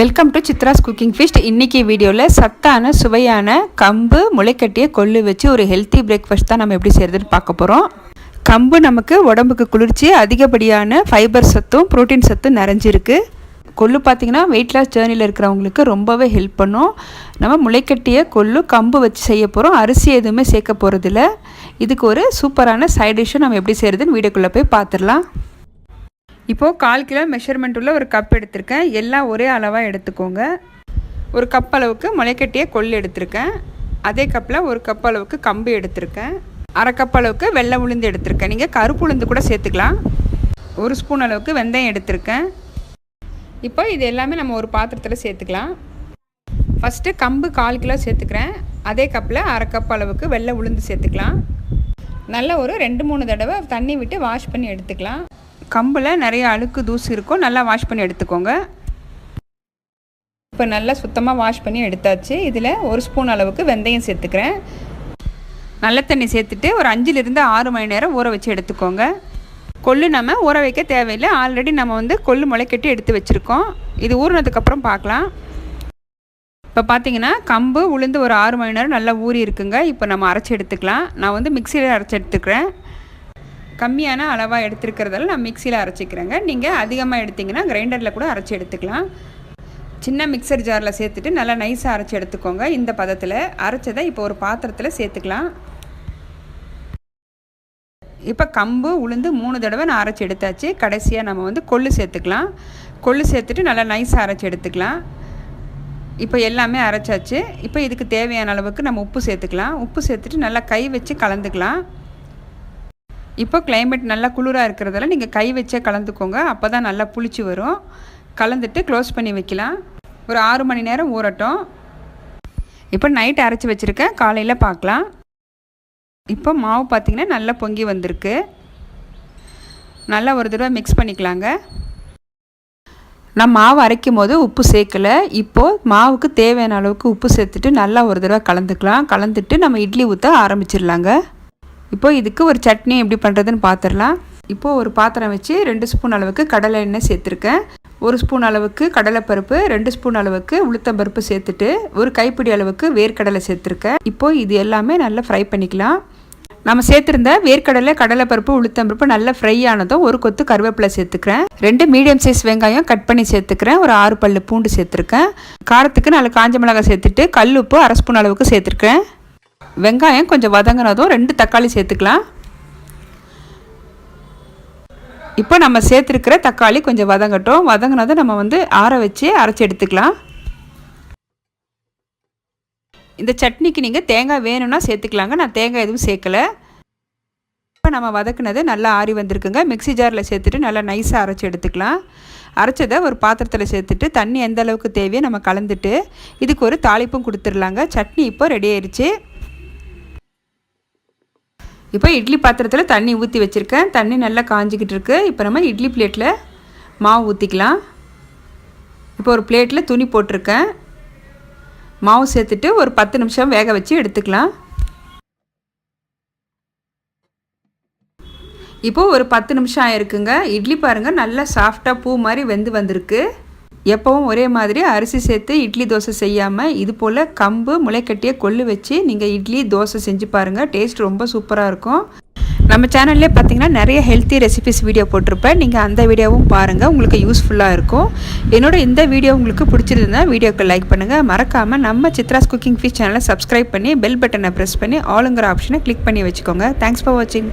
Welcome to Chitra's cooking feast. இன்றைக்கி வீடியோவில் சத்தான சுவையான கம்பு முளைக்கட்டிய கொள்ளு வச்சு ஒரு ஹெல்த்தி பிரேக்ஃபாஸ்ட் தான் நம்ம எப்படி செய்கிறதுன்னு பார்க்க போகிறோம். கம்பு நமக்கு உடம்புக்கு குளிர்ச்சி, அதிகப்படியான ஃபைபர் சத்தும் ப்ரோட்டீன் சத்தும் நிறைஞ்சிருக்கு. கொள்ளு பார்த்திங்கன்னா வெயிட் லாஸ் ஜேர்னியில் இருக்கிறவங்களுக்கு ரொம்பவே ஹெல்ப் பண்ணும். நம்ம முளைக்கட்டிய கொள்ளு கம்பு வச்சு செய்ய போகிறோம். அரிசி எதுவுமே சேர்க்க போகிறதில்ல. இதுக்கு ஒரு சூப்பரான சைட் டிஷ்ஷும் நம்ம எப்படி செய்கிறதுன்னு வீடியோக்குள்ளே போய் பார்த்துடலாம். இப்போது 1/4 கிலோ மெஷர்மெண்ட் உள்ள ஒரு கப் எடுத்திருக்கேன். எல்லாம் ஒரே அளவாக எடுத்துக்கோங்க. ஒரு கப் அளவுக்கு முளைக்கட்டிய கொள்ளு எடுத்திருக்கேன். அதே கப்பில் ஒரு கப் அளவுக்கு கம்பு எடுத்திருக்கேன். 1/2 கப் அளவுக்கு வெள்ளை உளுந்து எடுத்திருக்கேன். நீங்கள் கருப்பு உளுந்து கூட சேர்த்துக்கலாம். 1 ஸ்பூன் அளவுக்கு வெந்தயம் எடுத்திருக்கேன். இப்போ இது எல்லாமே நம்ம ஒரு பாத்திரத்தில் சேர்த்துக்கலாம். ஃபஸ்ட்டு கம்பு 1/4 கிலோ சேர்த்துக்கிறேன். அதே கப்பில் 1/2 கப் அளவுக்கு வெள்ளை உளுந்து சேர்த்துக்கலாம். நல்லா ஒரு 2-3 தடவை தண்ணி விட்டு வாஷ் பண்ணி எடுத்துக்கலாம். கம்பில் நிறைய அழுக்கு தூசு இருக்கும், நல்லா வாஷ் பண்ணி எடுத்துக்கோங்க. இப்போ நல்லா சுத்தமாக வாஷ் பண்ணி எடுத்தாச்சு. இதில் 1 ஸ்பூன் அளவுக்கு வெந்தயம் சேர்த்துக்கிறேன். நல்ல தண்ணி சேர்த்துட்டு ஒரு 5-6 மணி நேரம் ஊற வச்சு எடுத்துக்கோங்க. கொள்ளு நம்ம ஊற வைக்க தேவையில்லை. ஆல்ரெடி நம்ம கொள்ளு முளைக்கட்டி எடுத்து வச்சுருக்கோம். இது ஊறினதுக்கப்புறம் பார்க்கலாம். இப்போ பார்த்தீங்கன்னா கம்பு உளுந்து ஒரு 6 மணி நேரம் நல்லா ஊறி இருக்குங்க. இப்போ நம்ம அரைச்சி எடுத்துக்கலாம். நான் மிக்சியில் அரைச்சி எடுத்துக்கிறேன். கம்மியான அளவாக எடுத்துருக்கிறதால நான் மிக்சியில் அரைச்சிக்கிறேங்க. நீங்கள் அதிகமாக எடுத்திங்கன்னா கிரைண்டரில் கூட அரைச்சி எடுத்துக்கலாம். சின்ன மிக்சர் ஜாரில் சேர்த்துட்டு நல்லா நைஸாக அரைச்சி எடுத்துக்கோங்க. இந்த பதத்தில் அரைச்சதை இப்போ ஒரு பாத்திரத்தில் சேர்த்துக்கலாம். இப்போ கம்பு உளுந்து 3 தடவை நான் அரைச்சி எடுத்தாச்சு. கடைசியாக நம்ம கொள்ளு சேர்த்துக்கலாம். கொள்ளு சேர்த்துட்டு நல்லா நைஸாக அரைச்சி எடுத்துக்கலாம். இப்போ எல்லாமே அரைச்சாச்சு. இப்போ இதுக்கு தேவையான அளவுக்கு நம்ம உப்பு சேர்த்துக்கலாம். உப்பு சேர்த்துட்டு நல்லா கை வச்சு கலந்துக்கலாம். இப்போ கிளைமேட் நல்லா குளிராக இருக்கிறதால நீங்கள் கை வச்சே கலந்துக்கோங்க. அப்போ தான் நல்லா புளிச்சு வரும். கலந்துட்டு க்ளோஸ் பண்ணி வைக்கலாம். ஒரு 6 மணி நேரம் ஊறட்டும். இப்போ நைட் அரைச்சி வச்சுருக்கேன். காலையில் பார்க்கலாம். இப்போ மாவு பார்த்திங்கன்னா நல்லா பொங்கி வந்திருக்கு. நல்லா ஒரு தடவை மிக்ஸ் பண்ணிக்கலாங்க. நான் மாவு அரைக்கும் போது உப்பு சேர்க்கலை. இப்போது மாவுக்கு தேவையான அளவுக்கு உப்பு சேர்த்துட்டு நல்லா ஒரு தடவை கலந்துக்கலாம். கலந்துட்டு நம்ம இட்லி ஊற்ற ஆரம்பிச்சிடலாங்க. இப்போது இதுக்கு ஒரு சட்னி எப்படி பண்ணுறதுன்னு பார்த்துடலாம். இப்போது ஒரு பாத்திரம் வச்சு 2 ஸ்பூன் அளவுக்கு கடலை எண்ணெய் சேர்த்துருக்கேன். 1 ஸ்பூன் அளவுக்கு கடலைப்பருப்பு, 2 ஸ்பூன் அளவுக்கு உளுத்தம்பருப்பு சேர்த்துட்டு ஒரு கைப்பிடி அளவுக்கு வேர்க்கடலை சேர்த்துருக்கேன். இப்போது இது எல்லாமே நல்லா ஃப்ரை பண்ணிக்கலாம். நம்ம சேர்த்துருந்த வேர்க்கடலை, கடலைப்பருப்பு, உளுத்தம்பருப்பு நல்லா ஃப்ரை ஆனதும் ஒரு கொத்து கருவேப்பிலை சேர்த்துக்கிறேன். 2 மீடியம் சைஸ் வெங்காயம் கட் பண்ணி சேர்த்துக்கிறேன். ஒரு 6 பல்லு பூண்டு சேர்த்துருக்கேன். காரத்துக்கு நல்லா காஞ்ச மிளகாய் சேர்த்துட்டு கல் உப்பு 1/2 ஸ்பூன் அளவுக்கு சேர்த்துருக்கேன். வெங்காயம் கொஞ்சம் வதங்கினதும் 2 தக்காளி சேர்த்துக்கலாம். இப்போ நம்ம சேர்த்துருக்கிற தக்காளி கொஞ்சம் வதங்கட்டும். வதங்கினதும் நம்ம ஆற வச்சு அரைச்சி எடுத்துக்கலாம். இந்த சட்னிக்கு நீங்கள் தேங்காய் வேணும்னா சேர்த்துக்கலாங்க. நான் தேங்காய் எதுவும் சேர்க்கலை. இப்போ நம்ம வதக்குனது நல்லா ஆறி வந்திருக்குங்க. மிக்ஸி ஜாரில் சேர்த்துட்டு நல்லா நைஸாக அரைச்சி எடுத்துக்கலாம். அரைச்சதை ஒரு பாத்திரத்தில் சேர்த்துட்டு தண்ணி எந்த அளவுக்கு தேவையோ நம்ம கலந்துட்டு இதுக்கு ஒரு தாளிப்பும் கொடுத்துடலாங்க. சட்னி இப்போ ரெடி ஆயிடுச்சு. இப்போ இட்லி பாத்திரத்தில் தண்ணி ஊற்றி வச்சுருக்கேன். தண்ணி நல்லா காஞ்சிக்கிட்டு இருக்கு. இப்போ நம்ம இட்லி பிளேட்டில் மாவு ஊற்றிக்கலாம். இப்போ ஒரு பிளேட்டில் துணி போட்டிருக்கேன். மாவு சேர்த்துட்டு ஒரு 10 நிமிஷம் வேக வச்சு எடுத்துக்கலாம். இப்போது ஒரு 10 நிமிஷம் ஆயிருக்குங்க. இட்லி பாருங்கள் நல்லா சாஃப்டாக பூ மாதிரி வெந்து வந்திருக்கு. எப்போவும் ஒரே மாதிரி அரிசி சேர்த்து இட்லி தோசை செய்யாமல் இது போல் கம்பு முளைக்கட்டிய கொள்ளு வச்சு நீங்கள் இட்லி தோசை செஞ்சு பாருங்கள். டேஸ்ட் ரொம்ப சூப்பராக இருக்கும். நம்ம சேனல்லே பார்த்தீங்கன்னா நிறைய ஹெல்த்தி ரெசிபிஸ் வீடியோ போட்டிருப்பேன். நீங்கள் அந்த வீடியோவும் பாருங்கள். உங்களுக்கு யூஸ்ஃபுல்லாக இருக்கும். என்னோட இந்த வீடியோ உங்களுக்கு பிடிச்சிருந்தா வீடியோக்கு லைக் பண்ணுங்கள். மறக்காமல் நம்ம சித்ராஸ் குக்கிங் ஃபீஸ்ட் சேனலை சப்ஸ்கிரைப் பண்ணி பெல் பட்டனை ப்ரெஸ் பண்ணி ஆளுங்கிற ஆப்ஷனை கிளிக் பண்ணி வச்சுக்கோங்க. தேங்க்ஸ் ஃபார் வாட்சிங்.